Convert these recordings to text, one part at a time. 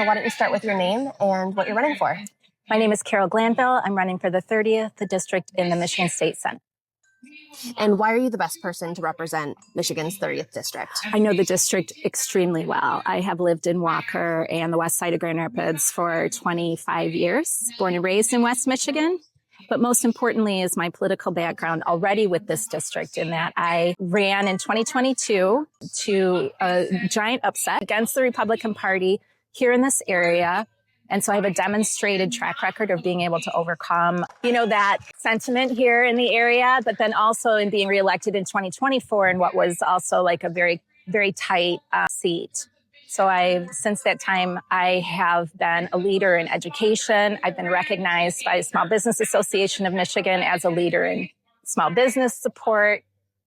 So why don't you start with your name and what you're running for? My name is Carol Glanville. I'm running for the 30th district in the Michigan State Senate. And why are you the best person to represent Michigan's 30th district? I know the district extremely well. I have lived in Walker and the west side of Grand Rapids for 25 years, born and raised in West Michigan. But most importantly is my political background already with this district, in that I ran in 2022 to a giant upset against the Republican Party here in this area. And so I have a demonstrated track record of being able to overcome, that sentiment here in the area, but then also in being reelected in 2024 in what was also like a very, very tight seat. So since that time, I have been a leader in education. I've been recognized by the Small Business Association of Michigan as a leader in small business support.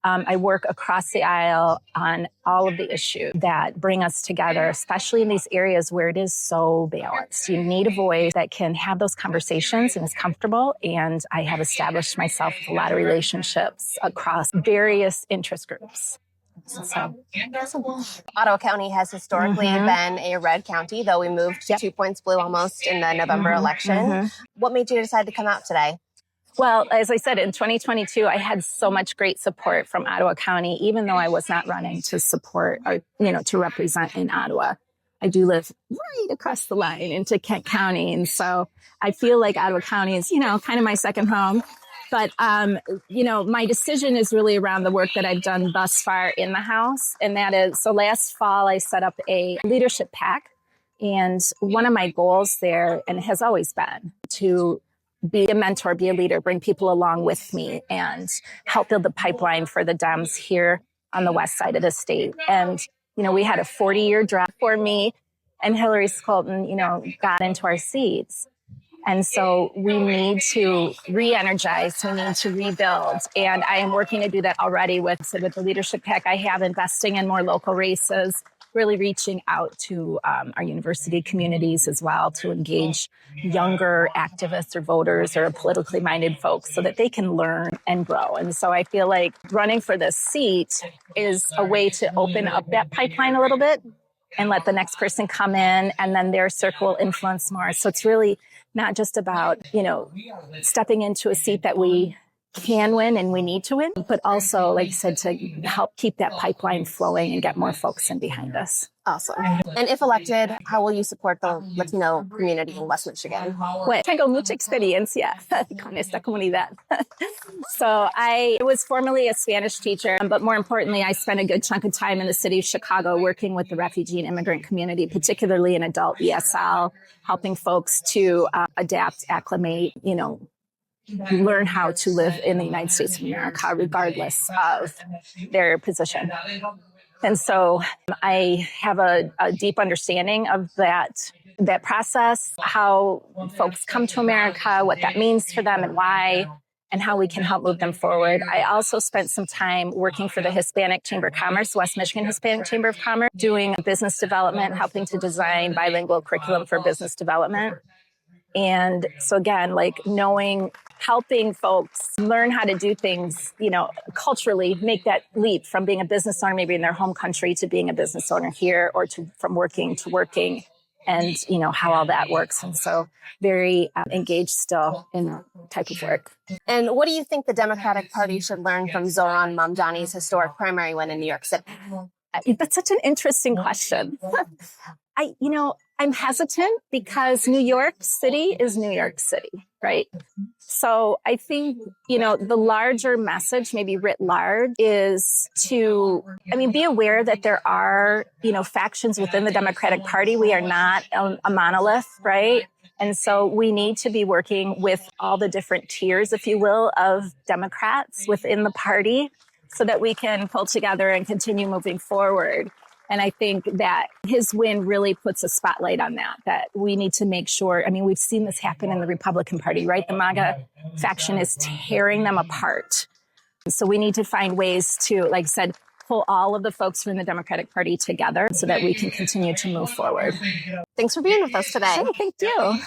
I work across the aisle on all of the issues that bring us together, especially in these areas where it is so balanced. You need a voice that can have those conversations and is comfortable. And I have established myself with a lot of relationships across various interest groups. So. Ottawa County has historically been a red county, though we moved 2 points blue almost in the November election. What made you decide to come out today? Well, as I said, in 2022, I had so much great support from Ottawa County, even though I was not running to support or, to represent in Ottawa. I do live right across the line into Kent County. And so I feel like Ottawa County is, kind of my second home. But, my decision is really around the work that I've done thus far in the House. And that is, so last fall, I set up a leadership PAC. And one of my goals there, and it has always been, to be a mentor, be a leader, bring people along with me and help build the pipeline for the Dems here on the west side of the state. And, we had a 40-year drought for me and Hillary Skolton, got into our seats. And so we need to re-energize, we need to rebuild. And I am working to do that already with the leadership PAC I have, investing in more local races, really reaching out to our university communities as well to engage younger activists or voters or politically minded folks so that they can learn and grow. And so I feel like running for this seat is a way to open up that pipeline a little bit and let the next person come in, and then their circle will influence more. So it's really not just about, stepping into a seat that we can win and we need to win, but also, like you said, to help keep that pipeline flowing and get more folks in behind us. Awesome. And if elected, how will you support the Latino community in West Michigan? Pues tengo mucha experiencia con esta comunidad. So I was formerly a Spanish teacher, but more importantly, I spent a good chunk of time in the city of Chicago working with the refugee and immigrant community, particularly in adult ESL, helping folks to adapt, acclimate, learn how to live in the United States of America, regardless of their position. And so I have a deep understanding of that process, how folks come to America, what that means for them and why, and how we can help move them forward. I also spent some time working for the Hispanic Chamber of Commerce, West Michigan Hispanic Chamber of Commerce, doing business development, helping to design bilingual curriculum for business development. And so again, helping folks learn how to do things, culturally, make that leap from being a business owner, maybe in their home country, to being a business owner here, or from working to working, and, how all that works. And so very engaged still in that type of work. And what do you think the Democratic Party should learn from Zohran Mamdani's historic primary win in New York City? That's such an interesting question. I'm hesitant because New York City is New York City, right? So I think, the larger message, maybe writ large, is to, be aware that there are, factions within the Democratic Party. We are not a monolith, right? And so we need to be working with all the different tiers, if you will, of Democrats within the party so that we can pull together and continue moving forward. And I think that his win really puts a spotlight on that we need to make sure. We've seen this happen in the Republican Party, right? The MAGA faction is tearing them apart. So we need to find ways to, like I said, pull all of the folks from the Democratic Party together so that we can continue to move forward. Thanks for being with us today. Sure, thank you.